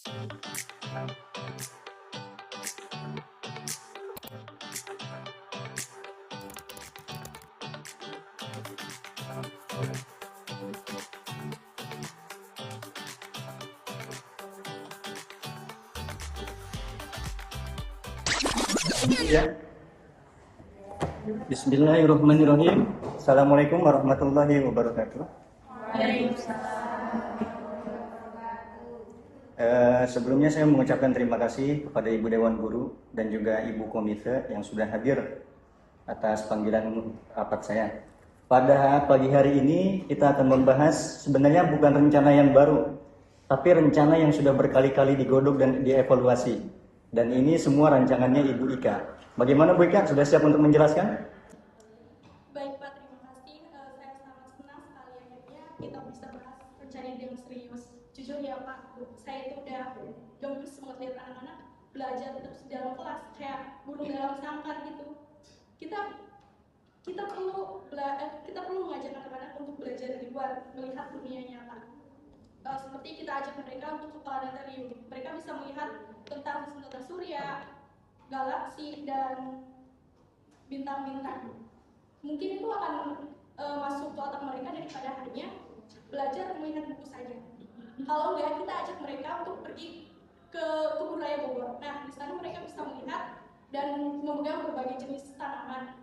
Ya. Bismillahirrahmanirrahim. Assalamualaikum warahmatullahi wabarakatuh. Sebelumnya saya mengucapkan terima kasih kepada Ibu Dewan Guru dan juga Ibu Komite yang sudah hadir atas panggilan rapat saya. Pada pagi hari ini kita akan membahas sebenarnya bukan rencana yang baru, tapi rencana yang sudah berkali-kali digodok dan dievaluasi. Dan ini semua rancangannya Ibu Ika. Bagaimana Bu Ika? Sudah siap untuk menjelaskan? Baik Pak, terima kasih. Saya sangat senang sekali akhirnya kita bisa bahas rencana yang serius. Jujur ya Pak, saya itu udah gemes banget lihat anak-anak belajar terus dalam kelas kayak burung dalam sangkar gitu. Kita perlu mengajak anak-anak untuk belajar di luar, melihat dunia nyata. Seperti kita ajak mereka untuk ke planetarium. Mereka bisa melihat tentang sistem surya, galaksi, dan bintang-bintang. Mungkin itu akan masuk ke otak mereka daripada hanya belajar melihat buku saja. Kalau enggak, kita ajak mereka untuk pergi ke Kebun Raya Bogor. Nah, di sana mereka bisa melihat dan memegang berbagai jenis tanaman.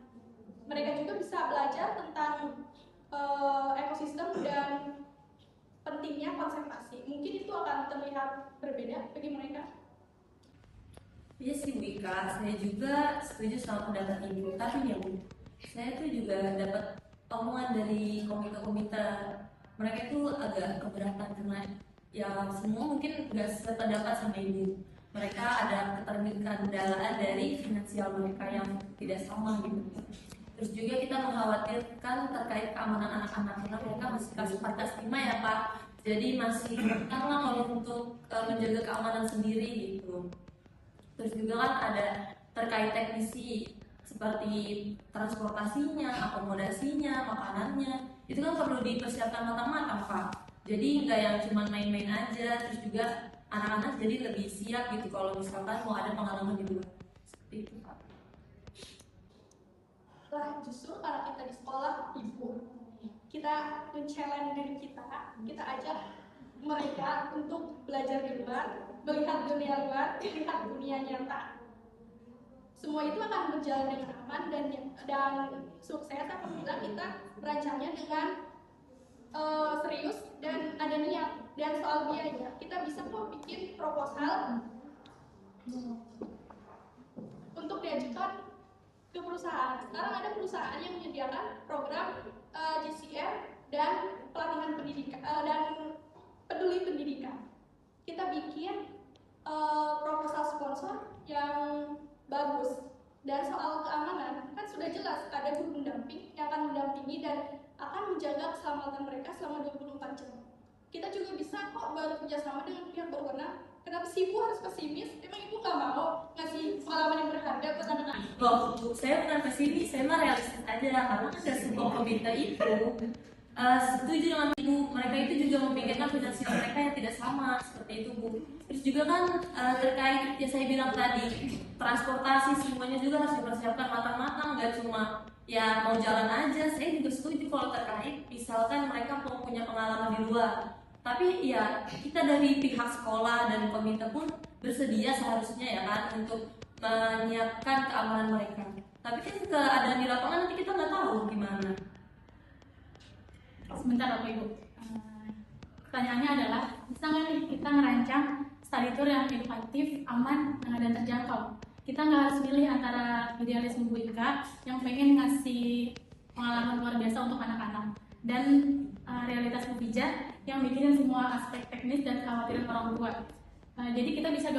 Mereka juga bisa belajar tentang ekosistem dan pentingnya konservasi. Mungkin itu akan terlihat berbeda bagi mereka. Iya sih Bu Ika, saya juga setuju sama pendapat Ibu. Tapi ya Bu, saya tuh juga dapat omongan dari komite-komite. Mereka itu agak keberatan karena ya semua mungkin nggak sependapat sama Ibu. Mereka ada ketergandalaan dari finansial mereka yang tidak sama gitu. Terus juga kita mengkhawatirkan terkait keamanan anak-anak karena mereka masih kelas 4 kelas 5 ya Pak. Jadi masih rentan lah kalau untuk menjaga keamanan sendiri gitu. Terus juga kan ada terkait teknisi seperti transportasinya, akomodasinya, makanannya. Itu kan perlu dipersiapkan matang-matang Pak. Jadi nggak yang cuma main-main aja. Terus juga anak-anak jadi lebih siap gitu kalau misalkan mau ada pengalaman di luar. Seperti itu Pak. Lah justru kalau kita di sekolah Ibu, kita men-challenge diri kita ajak mereka untuk belajar di luar, melihat dunia luar, melihat dunia nyata. Semua itu akan berjalan dengan aman dan sukses apabila kita merancangnya dengan serius dan ada niat. Dan soal biaya, kita bisa kok bikin proposal untuk diajukan ke perusahaan. Sekarang ada perusahaan yang menyediakan program GCM dan pelatihan pendidikan dan peduli pendidikan. Kita bikin proposal sponsor yang bagus. Dan soal keamanan kan sudah jelas ada guru pendamping yang akan mendampingi dan akan menjaga keselamatan mereka selama 24 jam. Kita juga bisa kok bekerja sama dengan pihak berwenang. Kenapa sih Ibu harus pesimis? Emang Ibu nggak mau ngasih pengalaman yang berharga buat anak-anak? Loh, Bu, saya bukan pesimis, saya mah realistis aja karena kan dari sebuah komite itu setuju dengan Ibu, mereka itu juga memikirkan finansial mereka yang tidak sama seperti itu Bu. Terus juga kan terkait yang saya bilang tadi, transportasi semuanya juga harus dipersiapkan matang-matang, nggak cuma ya mau jalan aja. Saya juga setuju kalau terkait misalkan mereka mau punya pengalaman di luar. Tapi ya kita dari pihak sekolah dan komite pun bersedia seharusnya ya kan untuk menyiapkan keamanan mereka. Tapi kan keadaan di lapangan nanti kita nggak tahu gimana. Sebentar Bapak Ibu, pertanyaannya adalah bisa nggak nih kita ngerancang study tour yang edukatif, aman, dan terjangkau? Kita nggak harus pilih antara idealisme Bu Ika yang pengen ngasih pengalaman luar biasa untuk anak-anak dan realitas Bu Pija yang mikirin semua aspek teknis dan kekhawatiran orang tua. Jadi kita bisa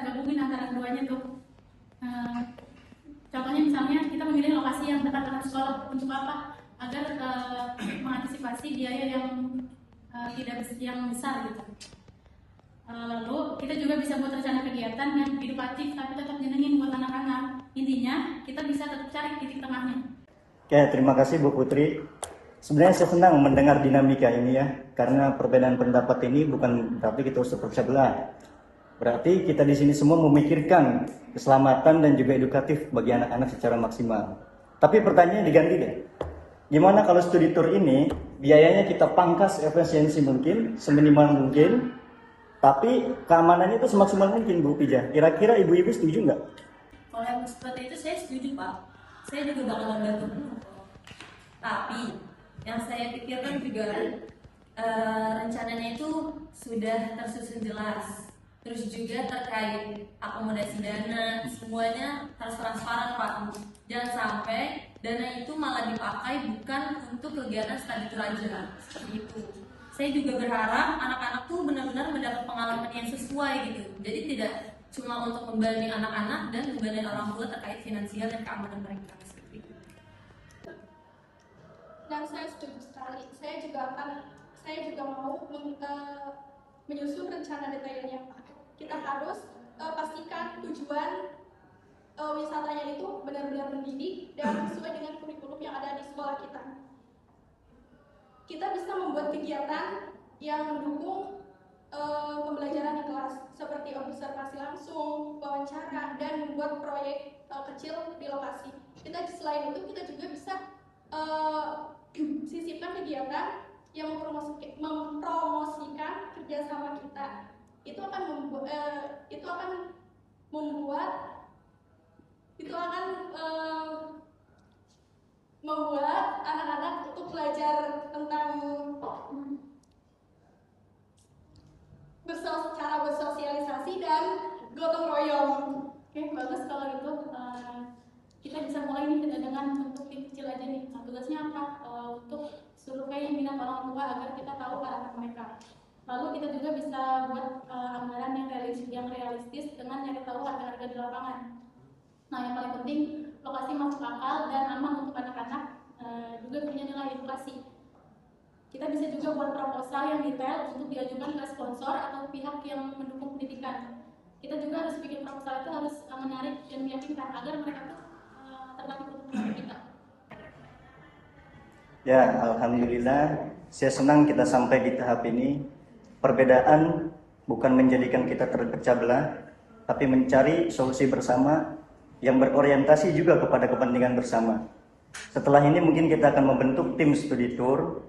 gabungin antara keduanya tuh. Contohnya misalnya kita memilih lokasi yang dekat dengan sekolah untuk apa? Agar mengantisipasi biaya yang besar gitu. Lalu kita juga bisa buat rencana kegiatan yang edukatif tapi tetap nyenengin buat anak-anak. Intinya kita bisa tetap cari titik tengahnya. Oke, terima kasih Bu Putri. Sebenarnya saya senang mendengar dinamika ini ya, karena perbedaan pendapat ini bukan berarti kita harus terpecah belah. Berarti kita di sini semua memikirkan keselamatan dan juga edukatif bagi anak-anak secara maksimal. Tapi pertanyaannya diganti deh. Gimana kalau studi tour ini biayanya kita pangkas efisiensi mungkin, seminimal mungkin, tapi keamanannya itu semaksimal mungkin, Bu Pija. Kira-kira ibu-ibu setuju nggak? Kalau yang seperti itu saya setuju Pak. Saya juga bakal membantu penuh. Tapi yang saya pikirkan juga rencananya itu sudah tersusun jelas. Terus juga terkait akomodasi dana, semuanya harus transparan Pak. Jangan sampai dana itu malah dipakai bukan untuk kegiatan studi tour aja. Seperti itu. Saya juga berharap anak-anak tuh benar-benar mendapat pengalaman yang sesuai gitu. Jadi tidak cuma untuk membebani anak-anak dan membebani orang tua terkait finansial dan keamanan mereka. Seperti itu. Dan saya setuju sekali. Saya juga mau menyusun rencana detailnya Pak. Kita harus pastikan tujuan wisatanya itu benar-benar mendidik dan sesuai dengan kurikulum yang ada di sekolah kita. Kita bisa membuat kegiatan yang mendukung pembelajaran di kelas, seperti observasi langsung, wawancara, dan membuat proyek kecil di lokasi. Selain itu kita juga bisa sisipkan kegiatan yang mempromosikan kerjasama kita. Itu akan membuat anak-anak untuk belajar tentang cara bersosialisasi dan gotong royong. Oke, bagus kalau gitu. Kita bisa mulai nih dengan bentuk tim kecil aja nih. Nah, tugasnya apa? Untuk survei minat orang tua agar kita tahu harapan mereka. Lalu kita juga bisa buat anggaran yang realistis dengan nyari tahu harga-harga di lapangan. Nah, yang paling penting lokasi masuk akal dan aman untuk anak-anak, juga punya nilai edukasi. Kita bisa juga buat proposal yang detail untuk diajukan ke sponsor atau pihak yang mendukung pendidikan. Kita juga harus bikin proposal itu harus menarik dan meyakinkan agar mereka tuh tertarik untuk mengikuti kita. Ya, alhamdulillah, saya senang kita sampai di tahap ini. Perbedaan bukan menjadikan kita terpecah belah, tapi mencari solusi bersama yang berorientasi juga kepada kepentingan bersama. Setelah ini mungkin kita akan membentuk tim studi tour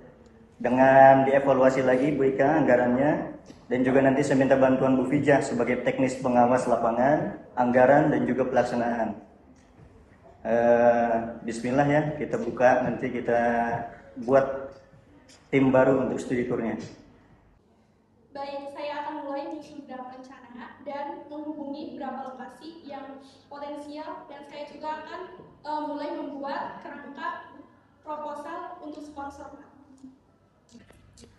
dengan dievaluasi lagi Bu Ika anggarannya, dan juga nanti saya minta bantuan Bu Fijah sebagai teknis pengawas lapangan, anggaran, dan juga pelaksanaan. Bismillah ya, kita buka, nanti kita buat tim baru untuk studi tournya. Baik, saya akan mulai menyusun draft rencana dan menghubungi beberapa lokasi yang potensial, dan saya juga akan mulai membuat kerangka proposal untuk sponsor.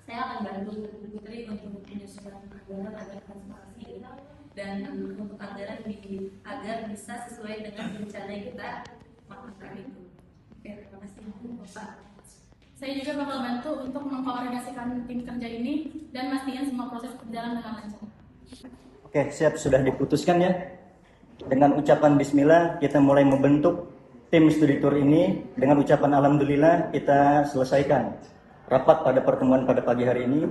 Saya akan bantu Bu Putri untuk menyusun anggaran agar transparansi dan untuk anggaran agar bisa sesuai dengan rencana yang kita maksudkan itu. Oke, terima kasih Bapak. Saya juga bakal bantu untuk mengkoordinasikan tim kerja ini dan mastiin semua proses berjalan dengan lancar. Oke, siap, sudah diputuskan ya. Dengan ucapan bismillah kita mulai membentuk tim studi tour ini. Dengan ucapan alhamdulillah kita selesaikan rapat pada pertemuan pada pagi hari ini.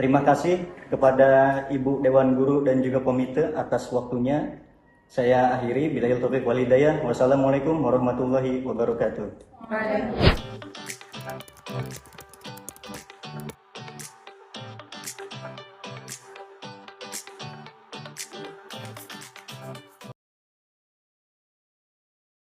Terima kasih kepada Ibu Dewan Guru dan juga komite atas waktunya. Saya akhiri, billahi taufiq wal hidayah. Wassalamualaikum warahmatullahi wabarakatuh. Waalaikumsalam.